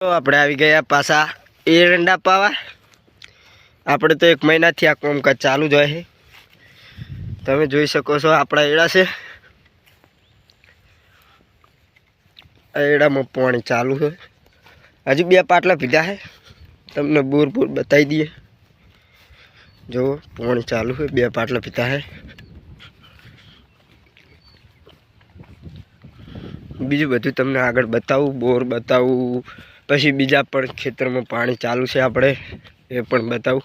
તો આપણે આવી ગયા પાછા એરંડા પાવા। આપણે તો 1 મહિનાથી આ કામકાજ ચાલુ જ હોય છે। તમે જોઈ શકો છો આપણા એડા છે। આ એડામાં પાણી ચાલુ છે। હજી 2 પાટલા પીધા છે। તમને બોર બતાવી દઈએ। જો પાણી ચાલુ છે, 2 પાટલા પીધા છે। બીજું બધું તમને આગળ બતાવું, બોર બતાવું, પછી બીજા પણ ખેતરમાં પાણી ચાલુ છે આપણે એ પણ બતાવું।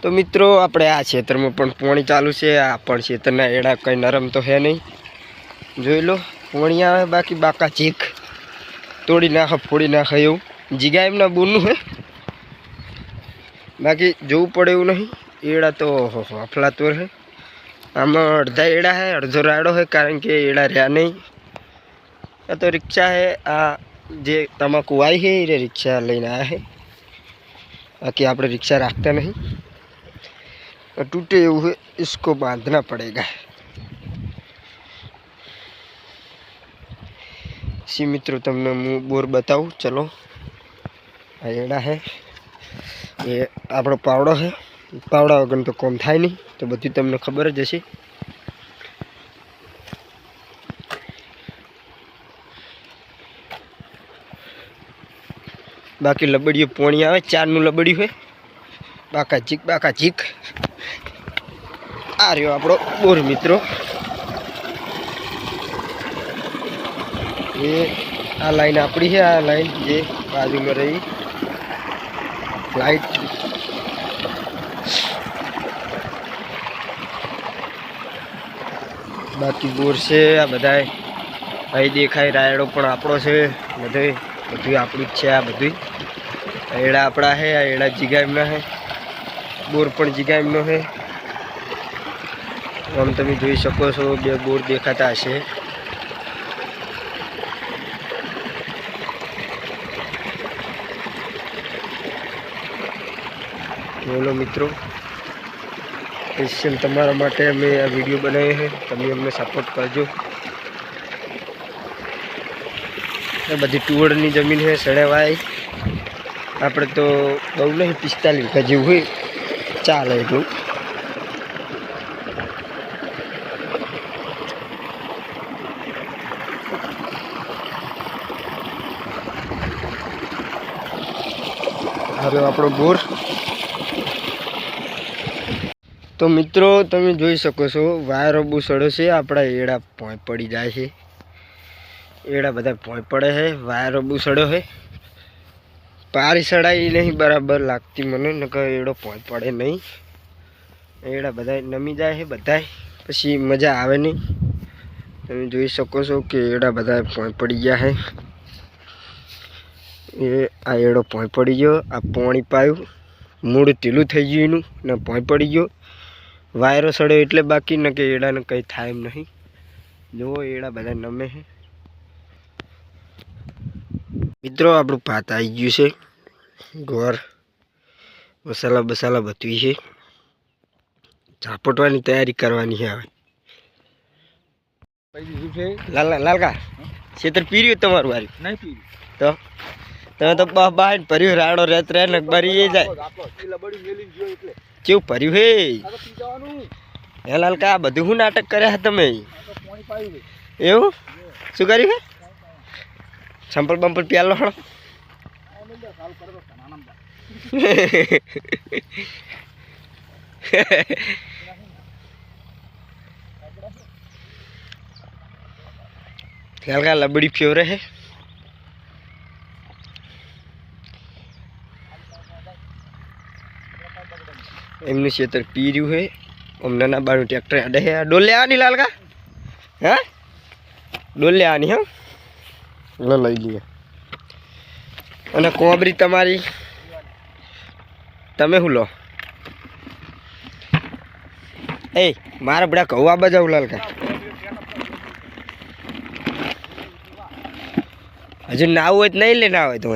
તો મિત્રો આપણે આ ખેતરમાં પણ પાણી ચાલુ છે। આ પણ ખેતરના એડા કંઈ નરમ તો છે નહીં। જોઈ લો પાણી આવે, બાકી બાકા ચીક તોડી નાખે, ફોડી નાખે એવું જીગા એમના બોરનું છે। બાકી જોવું પડે એવું નહીં। એડા તો અફલાતોર છે। આમાં અડધા એડા है, અડધો રાયડો है, कारण કે એડા રહ્યા નહીં। આ તો રિક્ષા है। આ જે તમાકુ आई है એ રિક્ષા લઈને आया है। बाकी આપણે રિક્ષા રાખતા नहीं। टूटे हुए इसको बांधना पड़ेगा। सी मित्रों तमने मु बोर बताऊँ। चलो आ एड़ा है, ये आपणो पावड़ो है। पावड़ा वगन तो कम थाय नहीं, तो बधी तमने खबर ज हशे। बाकी लबड़ियों पानी आवे, 4 लबड़ियों है। बाका चीक आ रह्यो आपणो बोर मित्रों। ये आ लाइन अपनी है। आ लाइन ये बाजू में रही लाइट। बाकी बोर से आ बधाय भाई देखाय। रायडो पण आपणो छे, बधुय आपणुं ज छे। आ बधुय एड़ा आपणा है। आ एड़ा जीगा एमना है, बोर पण जीगा एमनो है। आम तमे जोई शको छो 2 बोर देखाता हशे। बोलो मित्रों, स्पेशल तमारा माटे अमे आ वीडियो बनाए हैं। तमे अमने सपोर्ट करजो। बधी टूवड़नी जमीन है, सड़ेवाई। आपणे तो बहु नहीं 45 वीघा जेवुं होय, चाले एटલું। હવે આપણો બોર। तो मित्रों तमे जोई शको छो वायरो बहू सड़ो छे। आपड़ा एड़ा पोय पड़ी जाए छे। एड़ा बधा पोय पड़े है, वायरो बहू सड़ो है। पारी सड़ाई नहीं बराबर लागती मने, नकर एड़ो पोय पड़े नहीं। एड़ा बधा नमी जाए है, बधाय पछी मजा आवे नहीं। तमे जोई शको छो कि एड़ा बधा पोय पड़ी गया है। ये आ एड़ो पोय पड़ी गयो। आ पाणी पायु, मूळ ढीलू थई गयुं एनुं ने पोय पड़ी गयो। वायरो सड़े एटले बाकी न के एड़ा ने कई थाय एम नहीं। जो एड़ा बधा नमे है। मित्रों आपणुं भात आई गयुं छे। गोर मसाला बसाला बधुं छे। झापटवानी तैयारी करवानी है। लालका क्षेत्र पीर्યું તમારું વારી નહીં પીર્યું તો તમે તો બહાર ભર્યું રાડો રેત રે ને બરી જાય લબડી મેલી ગયો એટલે કેવું ભર્યું હે હે લાલકા બધું હું નાટક કર્યા તમે પાણી પાયું એવું શું કર્યું હે સંપલ બંપલ પ્યાલો હળો हल्का लबड़ी फ्योरे है। एमनु क्षेत्र पीर्યું है। ओम नाना बानु ट्रेक्टर आडे है। डोले आनी लालका हाँ डोले आनी हाँ लो लई लिए अने कोबरी तमारी तमे हूँ लो ए मारा बड़ा कौवा बजाऊ लालका हजू नाव हो नहीं लेना हो तो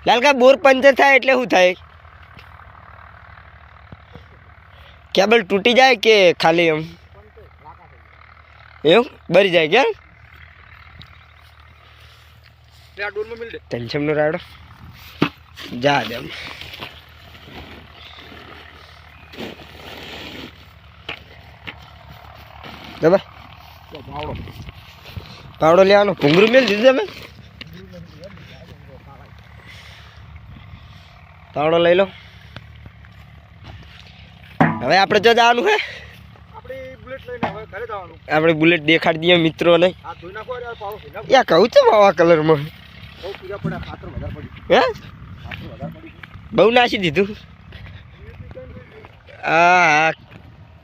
लालका बोर पंचर थाय एटले शुं थाय केबल तूटी जाए के खाली एम એવું બરી જાય ક્યાં આ ડોરમાં મિલ દે ટેન્શનનો રાડો જા દે દબા પાવડો લેવાનો ભૂંગરું મેળ દીધું તમે પાવડો લઈ લો હવે આપણે જો જવાનું હે આપણે બુલેટ દેખાડી દઈએ મિત્રોને યા કહું છું આવા કલરમાં હે બહુ નાસી દીધું હા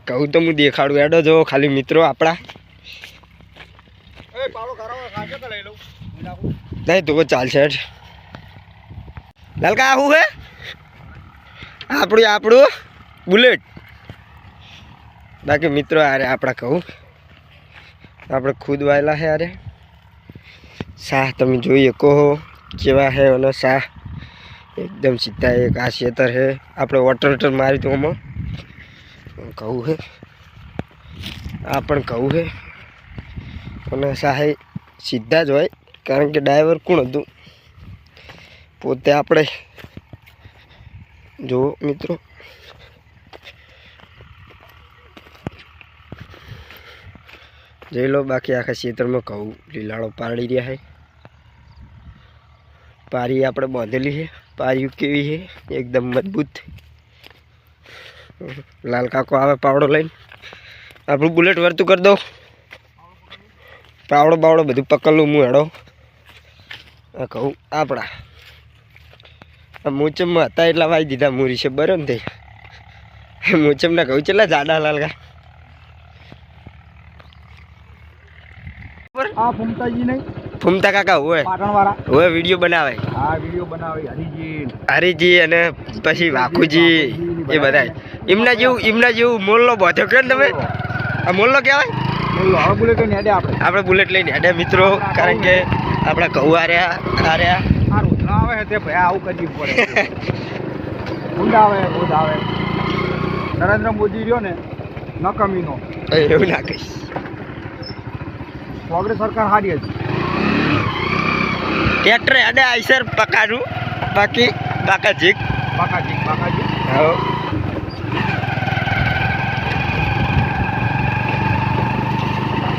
કહું તો હું દેખાડું એડો જો ખાલી મિત્રો આપણા નહીં તો ચાલશે લાલકા આવું હે આપણું બુલેટ બાકી મિત્રો અરે આપણા કહું આપણે ખુદ વાયેલા હે અરે શાહ તમે જોઈએ કહો કેવા હે અને શાહ એકદમ સીધા એક આ ખેતર હે આપણે વોટર મારી તો આમાં કહું હે આ પણ કહું હે અને શાહે સીધા જ હોય કારણ કે ડ્રાઈવર કોણ હતું પોતે આપણે જુઓ મિત્રો જોઈ લો બાકી આખા ખેતરમાં કહું લીલાળો પાડી રહ્યા છે પારી આપણે બાંધેલી છે પારિયું કેવી છે એકદમ મજબૂત લાલ કાકો આવે પાવડો લઈને આપણું બુલેટ વર્તું કરી દો પાવડો બાવડો બધું પકડલું હું હેડો આ કહું આપણા આ મોચમમાં હતા એટલા વાઈ દીધા મૂરી છે બરો ને તે મોચમના કહું કેટલા જાડા લાલકા આ ફૂમતાજી નહીં ફૂમતા કાકા હોય પાટણવાળા હોય વિડીયો બનાવે હા વિડીયો બનાવે હરીજી અને પછી વાખુજી એ બધા એમના જેવું મોલ્લો બાંધ્યો કે તમે આ મોલ્લો કહેવાય બુલેટ લઈને હેડે આપણે બુલેટ લઈને હેડે મિત્રો કારણ કે આપણા કહું આ રહ્યા આવે તે ભાઈ આવું કરવી પડે ઊંડ આવે નરેન્દ્ર મોદી રહ્યો ને નકમીનો એવું ના કહીશ કોંગ્રેસ સરકાર હારી હતી ટ્રેક્ટર હેડે આઈસર પકાનું બાકી બાકાજી હા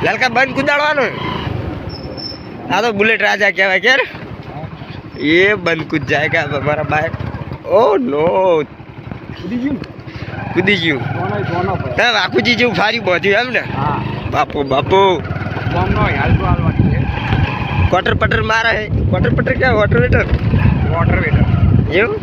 લાલકા બંધ કુદાડવાનો આ તો બુલેટ રાજા કહેવાય કે એ બંધ કૂદ જાય કે મારા બાઈક ઓ નો કૂદી ગયું વાકુજી જેવું ફારી બધું એમ ને બાપુ ક્વાર્ટર પટર મારે ક્વાર્ટર પટર ક્યાં વોટર વેટર વોટર વેટર એવું